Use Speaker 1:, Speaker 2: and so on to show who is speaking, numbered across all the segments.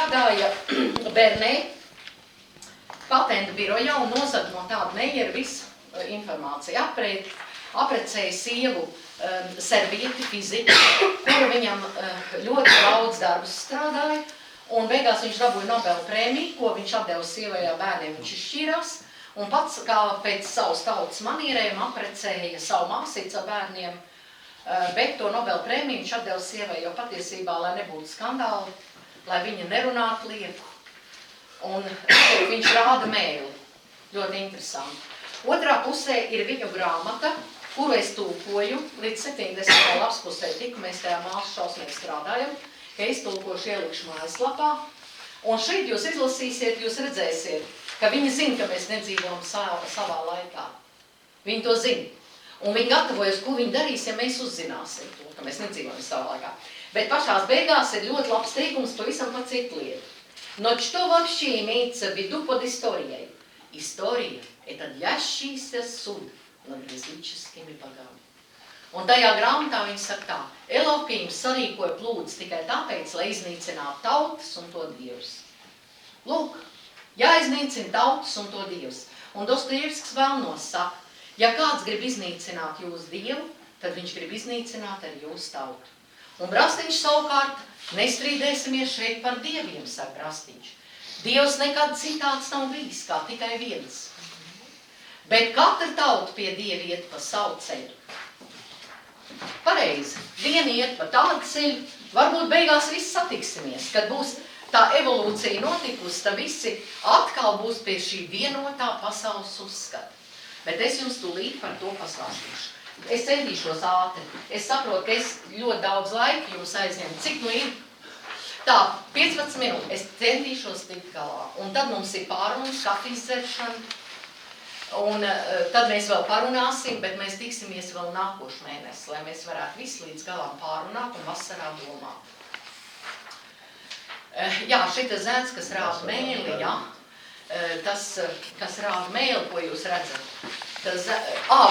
Speaker 1: strādāja Bernē patentu birojā un nozada no tāda Meijera visu informāciju. Aprecēja sievu servieti fiziku, kura viņam ļoti daudz darbus strādāja, un beigās viņš dabūja Nobela prēmiju, ko viņš atdeva sievai ar bērniem, viņš izšķīrās, un pats kā pēc savas tautas manierēm aprecēja savu māsīcu ar bērniem, bet to Nobela prēmiju viņš atdeva sievai, jo patiesībā, lai nebūtu skandāli, lai viņa nerunātu lieku, un viņš rāda mēli, ļoti interesanti. Otrā pusē ir viņu grāmata, kuru es tulkoju, līdz 70. lapspusē tiku, mēs tajā māsu šausmīgi strādājam, ka es tulkošu ielikšu mājaslapā, un šeit jūs izlasīsiet, jūs redzēsiet, ka viņi zina, ka mēs nedzīvojam savā laikā. Viņi to zina. Un viņi gatavojas, ko viņi darīs, ja mēs uzzināsim to, ka mēs nedzīvojam savā laikā. Bet pašās beigās ir ļoti labs teikums pavisam par citu lietu. Но что вообще имеется в виду под историей? История – это длящийся суд nад языческими bogami. Un tajā grāmatā viņi saka tā, Elohim sarīkoja plūdus tikai tāpēc, lai iznīcinātu tautas un to dievus. Lūk, jāiznīcina tautas un to dievus. Un Dostojevskis vēlnos saka, ja kāds grib iznīcināt jūsu dievu, tad viņš grib iznīcināt arī jūsu tautu. Un Brastīņš savukārt, nestrīdēsimies šeit par dieviem, saka Brastīņš. Dievs nekad citāds nav bijis, kā tikai viens. Bet katra tauta pie Dieva iet pa savu ceļu. Pareizi, vieni iet pa tādu ceļu, varbūt beigās visi satiksimies, kad būs tā evolūcija notikusi, tad visi atkal būs pie šī vienotā pasaules uzskata. Bet es jums tūlīt par to pastāstīšu. Es centīšos ātri. Es saprotu, ka es ļoti daudz laika jums aizņemu. Cik nu ir? Tā, 15 minūtes. Es centīšos tikt galā. Un tad mums ir pārunas, kafijas dzeršana. Un tad mēs vēl parunāsim, bet mēs tiksimies vēl nākošu mēnesi, lai mēs varētu visu līdz galām pārunāt un vasarā domāt. Jā, šita zēns, kas rāda mēli, jā, tas, kas rāda mēli, ko jūs redzat.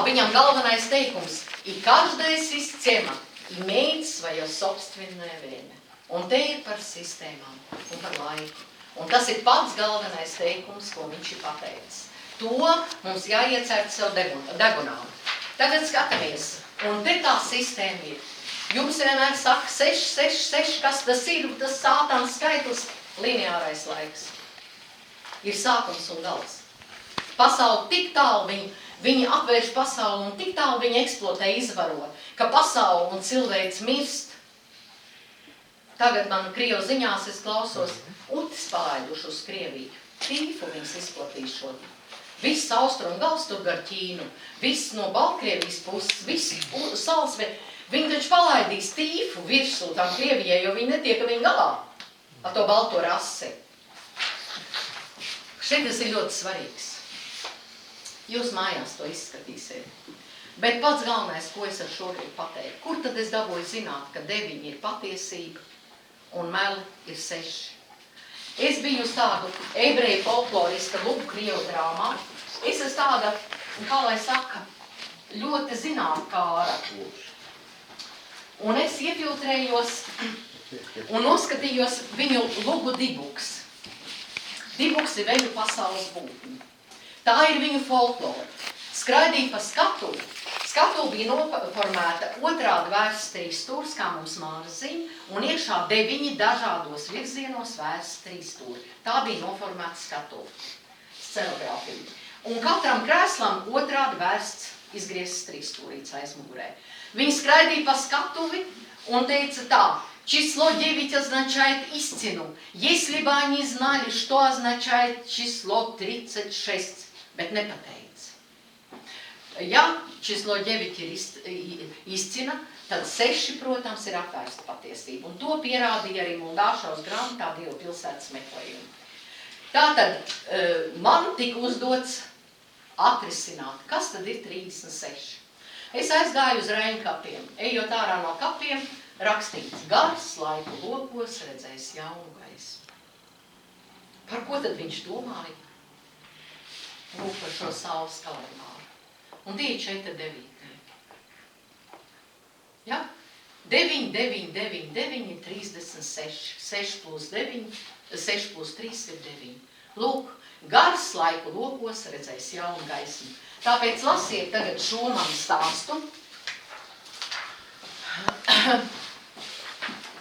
Speaker 1: Viņam galvenais teikums, I každое система имеет свое собственное время. Un te ir par sistēmām un par laiku. Un tas ir pats galvenais teikums, ko viņš ir pateicis. To mums jāiecert sev degunām. Tagad skatāmies, un te tā sistēma ir. Jums vienmēr saka 6, 6, 6, kas tas ir, tas sātāns skaitlis, lineārais laiks. Ir sākums un gals. Pasauli tik tālu viņi apvērš pasauli un tik tālu viņi eksploatē, izvaro, ka pasauli un cilvēks mirst. Tagad man Krievu ziņās es klausos, utis palaiduši uz Krieviju. Tīfu viņas izplatīs šodien. Viss austrumu gals tur gar Ķīnu, viss no Baltkrievijas puses, viss salas, viņi taču palaidīs tīfu virsū tam Krievijai, jo viņi netiek viņi galā ar to balto rasi. Šeit tas ir ļoti svarīgs. Jūs mājās to izskatīsiet. Bet pats galvenais, ko es ar šo gribu pateikt, kur tad es dabūju zināt, ka 9 ir patiesība un meli ir 6? Es biju uz tādu ebreju folklorista Luku Krievu drāmā. Es esmu tāda, kā lai saka, ļoti zinātkāra. Un es iefiltrējos un noskatījos viņu Lugu Dibuks. Dibuks ir veļu pasaules būtne. Tā ir viņu folklora. Skraidīja pa skatuvi. Skatuve bija noformēta otrādi vērsts 3 stūris, kā mums māra zina, un iekšā 9 dažādos virzienos vērsts 3 stūri. Tā bija noformēta skatuve, scenogrāfija. Un katram krēslam otrādi vērsts izgriezts 3 stūrīts aizmugurē. Viņi skraidīja pa skatuvi un teica tā, число 9 означает истину, если бы они знали, что означает число 36, bet nepateica. Ja číslo 9 ir izcina, tad 6, protams, ir apvērsta patiesība. Un to pierādīja arī Muldāšaus grāmatā Dievu pilsētas meklējumi. Tātad man tika uzdots atrisināt, kas tad ir 36. Es aizgāju uz Reņu kapiem. Ejot ārā no kapiem, rakstīts gars laiku lokos redzējis jaunu gaismu. Par ko tad viņš domāja? Lūk par šo saules kalendāru. Un tie ir 4 devītnieki. Ja? 9, 9, 9, 9 ir 36. 6 plus 9 6 plus 3 ir 9. Lūk, gars laiku lokos redzēs jaunu gaismu. Tāpēc lasiet tagad šo manu stāstu.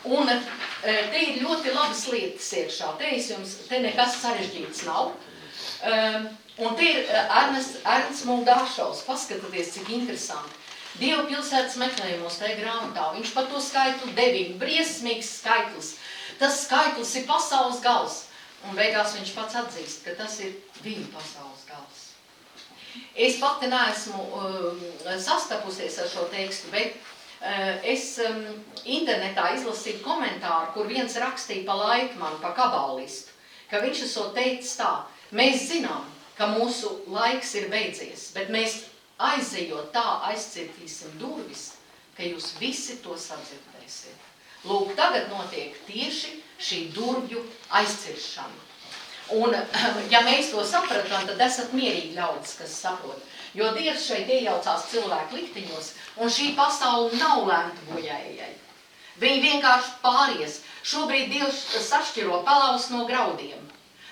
Speaker 1: Un te ir ļoti labas lietas iekšā. Te nekas sarežģīts nav. Un te ir Ernsts Muldāšovs. Paskatieties, cik interesanti. Dieva pilsētas meklējumos tajā grāmatā. Viņš par to skaitli 9. Briesmīgs skaitlis. Tas skaitlis ir pasaules gals. Un beigās viņš pats atzīst, ka tas ir viņa pasaules gals. Es pati neesmu sastapusies ar šo tekstu, bet es internetā izlasīju komentāru, kur viens rakstīja pa Laikmanu, pa kabalistu, ka viņš esot teicis tā: mēs zinām, ka mūsu laiks ir beidzies, bet mēs aizejot tā aizcirtīsim durvis, ka jūs visi to sadzirdēsiet. Lūk, tagad notiek tieši šī durvju aizciršana. Un, ja mēs to sapratam, tad esat mierīgi ļaudis, kas saprot. Jo Dievs šeit iejaucās cilvēku likteņos, un šī pasaule nav lemta bojājai. Viņi vienkārši pāries. Šobrīd Dievs sašķiro pelavus no graudiem.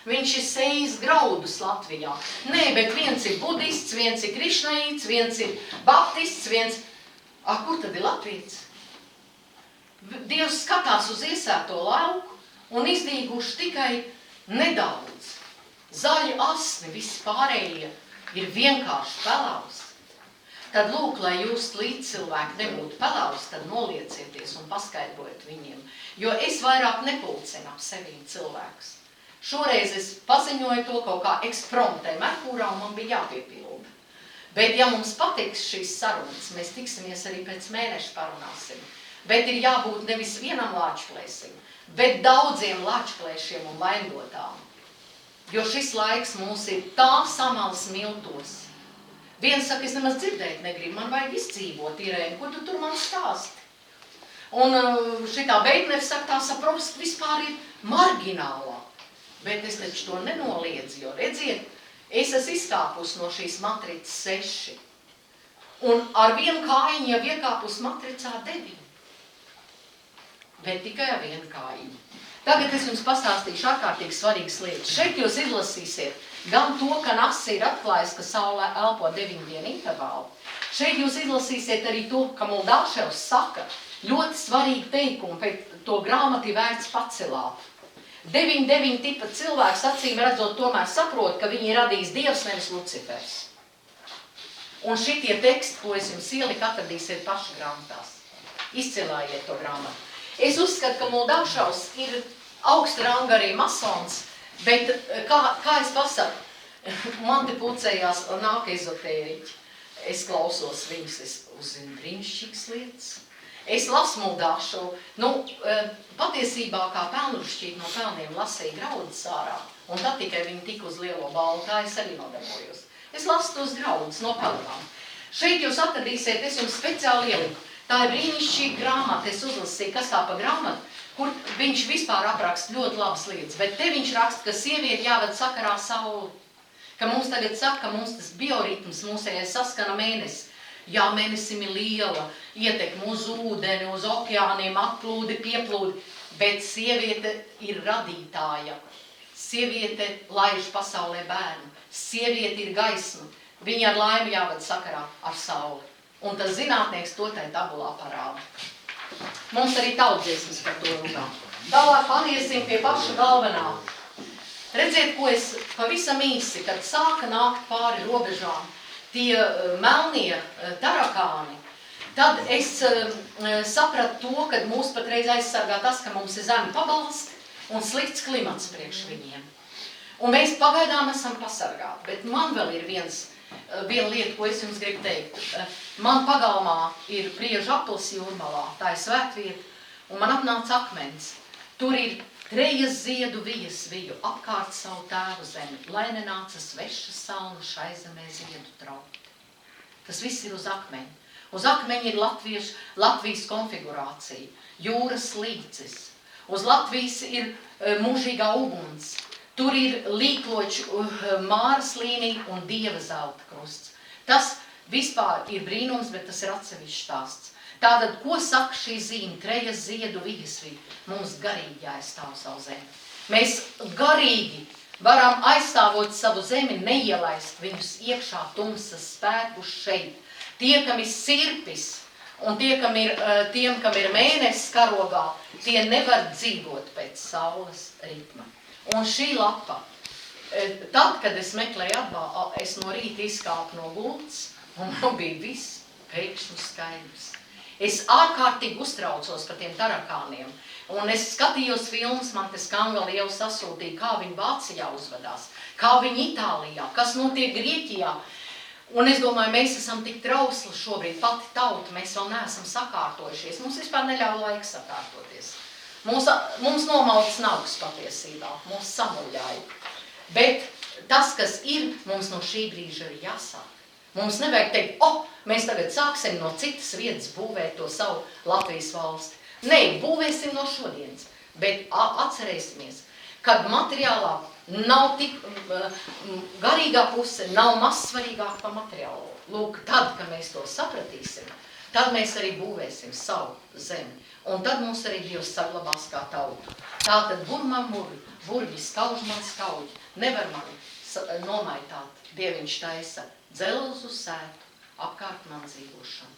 Speaker 1: Viņš ir sējis graudus Latvijā. Nē, bet viens ir budists, viens ir krišnaīts, viens ir baptists, viens... Kur tad ir latvietis? Dievs skatās uz iesēto lauku un izdīguši tikai nedaudz. Zaļi asni, visi pārējie ir vienkārši pelavs. Tad lūk, lai jūs līdzcilvēki nebūtu pelavs, tad noliecieties un paskaidrojiet viņiem. Jo es vairāk nepulcinu ap sevīm cilvēkus. Šoreiz es paziņoju to kaut kā ekspromptē Merkūrā un man bija jāpiepilda. Bet ja mums patiks šīs sarunas, mēs tiksimies arī pēc mēneša parunāsim. Bet ir jābūt nevis vienam lāčplēsim, bet daudziem lāčplēšiem un vaindotām. Jo šis laiks mums ir tā samals miltos. Viens saka, es nemaz dzirdēt negribu, man vajag izdzīvot, Irēni, ko tu tur man stāsti? Un šitā Beitners saka, tā saprost vispār ir marginālā. Bet es taču to nenoliedzu, jo redziet, es esmu izkāpus no šīs matricas 6. Un ar vienu kājiņu jau iekāpus matricā 9. Bet tikai ar vienu kājiņu. Tagad es jums pastāstīšu ārkārtīgi svarīgas lietas. Šeit jūs izlasīsiet gan to, ka NASA ir atklājis, ka Saulē elpo 9 dienu intervālu. Šeit jūs izlasīsiet arī to, ka Muldāševs saka ļoti svarīgi teikumu, pēc to grāmatu ir vērts pacelāt. 9 tipa cilvēks acīm redzot tomēr saprot, ka viņi ir radījis Dievs, nevis Lucifers. Un šitie teksti, ko es jums ieliku, atradīsiet paši grāmatās. Izcilājiet to grāmatu. Es uzskatu, ka Muldāševs ir augsta ranga arī masons, bet kā es pasaku, man te pulcējās nāk ezotēriķi. Es klausos viņus, es uzzinu brīnišķīgas lietas. Es lasu Muldāševu, patiesībā kā pelnrušķīt no pelniem lasīja graudus ārā, un tad tikai viņi tika uz lielo balvu, tā es arī nodarbojos. Es lasu tos graudus no pelnām. Šeit jūs atradīsiet, es jums speciāli ieliku. Tā ir brīnišķīga grāmata, es uzlasīju, kas tā pa grāmatu, kur viņš vispār apraksta ļoti labas lietas, bet te viņš raksta, ka sievieti jāved sakarā sauli, ka mums tagad saka, ka mums tas bioritms mūsējais saskana mēnesi. Jā, mēnesim ir liela ietekme uz ūdeni, uz okeāniem, atplūdi, pieplūdi, bet sieviete ir radītāja. Sieviete laiž pasaulē bērnu, sieviete ir gaisma, viņa ar laimi jāved sakarā ar sauli. Un tas zinātnieks to tai tabulā parāda. Mums arī tautdziesmas par to runā. Tālāk paniesim pie paša galvenā. Redziet, ko es pavisam īsi, kad sāka nākt pāri robežām tie melnie tarakāni, tad es sapratu to, ka mūs patreiz aizsargā tas, ka mums ir zemi pabalsti un slikts klimats priekš viņiem. Un mēs pagaidām esam pasargāti, bet man vēl ir viena lieta, ko es jums gribu teikt. Man pagalmā ir Priežu aplis Jūrmalā, tā ir svētvieta, un man apnāca akmens. Tur ir trejas ziedu vijas viju apkārt savu tēvu zemi, lai nenāca sveša salna šai zemē ziedu traukt. Tas viss ir uz akmeņa. Uz akmeņa ir Latvijas konfigurācija, jūras līcis. Uz Latvijas ir mūžīgā uguns. Tur ir līkloču māras līnija un dieva zelta krusts. Tas vispār ir brīnums, bet tas ir atsevišķs stāsts. Tātad, ko saka šī zīme? Trejas ziedu vijas vija. Mums garīgi jāizstāv savu zemi. Mēs garīgi varam aizstāvot savu zemi, neielaist viņus iekšā tumsas spēkus šeit. Tie, kam ir sirpis, un tiem, kam ir mēnesis karogā, tie nevar dzīvot pēc saules ritma. Un šī lapa, tad, kad es meklēju atbalstu, es no rīta izkāpu no gultas, un man bija viss pēkšņi skaidrs. Es ārkārtīgi uztraucos par tiem tarakāniem, un es skatījos filmas, man te Skangala jau sasūtīja, kā viņi Vācijā uzvedās, kā viņi Itālijā, kas notiek Grieķijā. Un es domāju, mēs esam tik trausli šobrīd, pati tauta, mēs vēl neesam sakārtojušies. Mums vispār neļauj laiks sakārtoties. Mums nomauts nauks patiesībā, mums samuļāja. Bet tas, kas ir, mums no šī brīža ir jāsāk. Mums nevajag teikt, mēs tagad sāksim no citas vietas būvēt to savu Latvijas valsti. Nē, būvēsim no šodienas, bet atcerēsimies, kad materiālā nav tik garīgā puse, nav mazsvarīgāk par materiālu. Lūk, tad, kad mēs to sapratīsim, tad mēs arī būvēsim savu zemi. Un tad mums arī Dievs saglabās kā tautu. Tātad burmam burgi, skauž man skauģi, nevar mani nomaitāt. Dieviņš taisa dzelzu sētu, apkārt man dzīvošanu.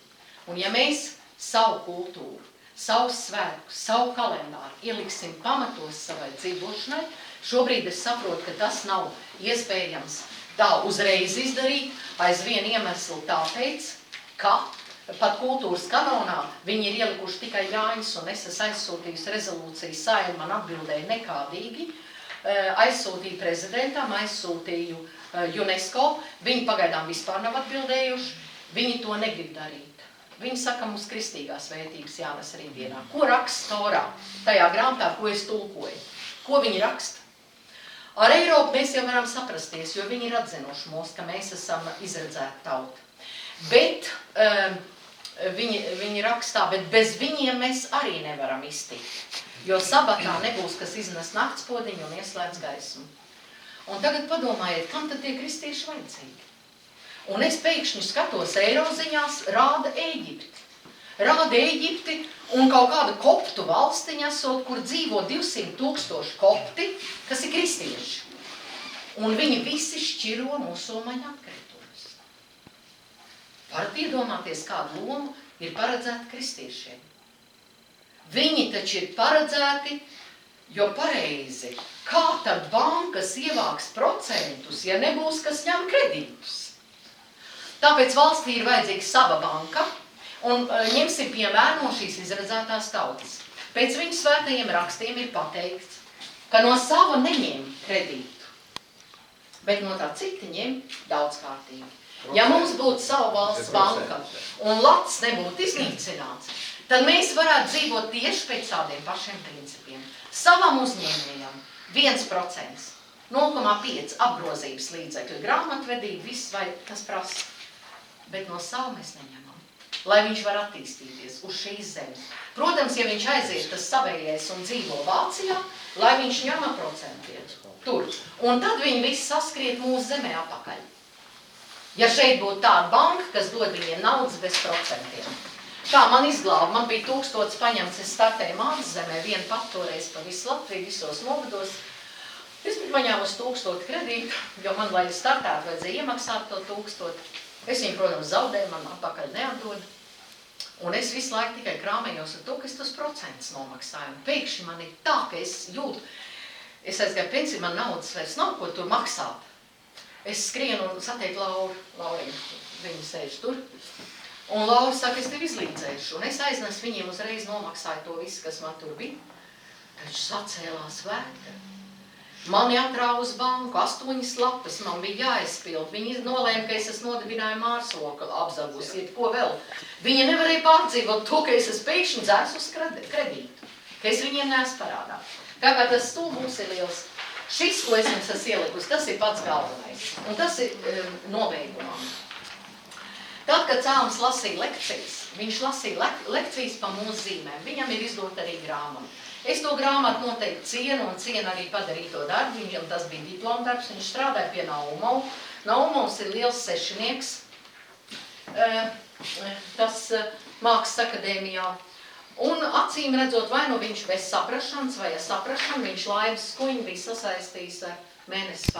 Speaker 1: Un ja mēs savu kultūru, savu svētku, savu kalendāru ieliksim pamatos savai dzīvošanai, šobrīd es saprotu, ka tas nav iespējams tā uzreiz izdarīt, aizvien iemeslu tāpēc, ka pat kultūras kanonā viņi ir ielikuši tikai Jāņus, un es esmu aizsūtījusi rezolūciju Saeima, man atbildēja nekādīgi, aizsūtīju prezidentam, aizsūtīju UNESCO, viņi pagaidām vispār nav atbildējuši, viņi to negrib darīt. Viņi saka, mums kristīgās vērtības jānes rītdienā. Ko raksta Torā? Tajā grāmatā, ko es tulkoju. Ko viņi raksta? Ar Eiropu mēs jau varam saprasties, jo viņi ir atzinuši mūs, ka mēs esam izredzēta tauta. Bet viņi rakstā, bet bez viņiem mēs arī nevaram iztikt. Jo sabatā nebūs, kas iznes naktspodiņu un ieslēdz gaismu. Un tagad padomājiet, kam tad tie kristieši vajadzīgi? Un es pēkšņi skatos Eiroziņās, rāda Ēģipti. Rāda Ēģipti un kaut kāda koptu valstiņa esot, kur dzīvo 200,000 kopti, kas ir kristieši. Un viņi visi šķiro musulmaņu atkritumus. Varat iedomāties, kādu lomu ir paredzēta kristiešiem. Viņi taču ir paredzēti, jo pareizi, kā tad bankas ievāks procentus, ja nebūs, kas ņem kredītus? Tāpēc valstī ir vajadzīga sava banka, un ņemsim piemēru no šīs izredzētās tautas. Pēc viņu svētajiem rakstiem ir pateikts, ka no sava neņem kredītu, bet no tā cita ņem daudzkārtīgi. Ja mums būtu sava valsts banka un lats nebūtu iznīcināts, tad mēs varētu dzīvot tieši pēc tādiem pašiem principiem. Savam uzņēmējam 1%, 0,5 apgrozības līdzekļu, grāmatvedība, viss vai tas prasa. Bet no savu mēs neņemam, lai viņš var attīstīties uz šīs zemes. Protams, ja viņš aiziet tas savējais un dzīvo Vācijā, lai viņš ņem procentiem tur. Un tad viņi visi saskriet mūsu zemē apakaļ. Ja šeit būtu tāda banka, kas dod viņiem naudas bez procentiem. Tā man izglāba, man bija 1000 paņemts, es startēju mājas zemē, vienu pat toreiz pa visu Latviju, visos novados. Es biju paņēmusi 1000 kredītu, jo man, lai startētu, vajadzēja iemaksāt to 1000. Es viņu, protams, zaudēju, man atpakaļ neatdod. Un es visu laiku tikai krāmējos ar to, ka es tos procentus nomaksāju. Un pēkšņi man ir tā, ka es jūtu, es aizgāju pensiju, man naudas vairs nav, ko tur maksāt. Es skrienu un satieku Lauriņu, viņa sēž tur. Un Laura saka, es tevi izlīdzēšu. Un es aiznesu viņiem uzreiz nomaksāju to visu, kas man tur bija. Taču sacēlās vētra. Mani atrāva uz banku, 8 lapas, man bija jāizpild. Viņi nolēma, ka es esmu nodibināju mārsloku apzagusiet, ko vēl. Viņi nevarēja pārdzīvot to, ka es esmu pēkšņi dzērs uz kredītu, ka es viņiem neesmu parādā. Kāpēc tas stulbums ir liels. Šis, ko es jums esmu ielikusi, tas ir pats galvenais. Un tas ir nobeigumā. Tad, kad Cēlums lasīja lekcijas, viņš lasīja lekcijas pa mūsu zīmēm. Viņam ir izdota arī grāmata. Es to grāmatu noteikti cienu un cienu arī padarīto darbu. Viņam tas bija diplomdarbs, viņš strādāja pie Naumovs. Naumovs ir liels sešinieks, tas Mākslas akadēmijā. Un acīm redzot, vai nu viņš bez saprašanas vai ar saprašanu, viņš laimes skuņu bija sasaistījis ar mēnesi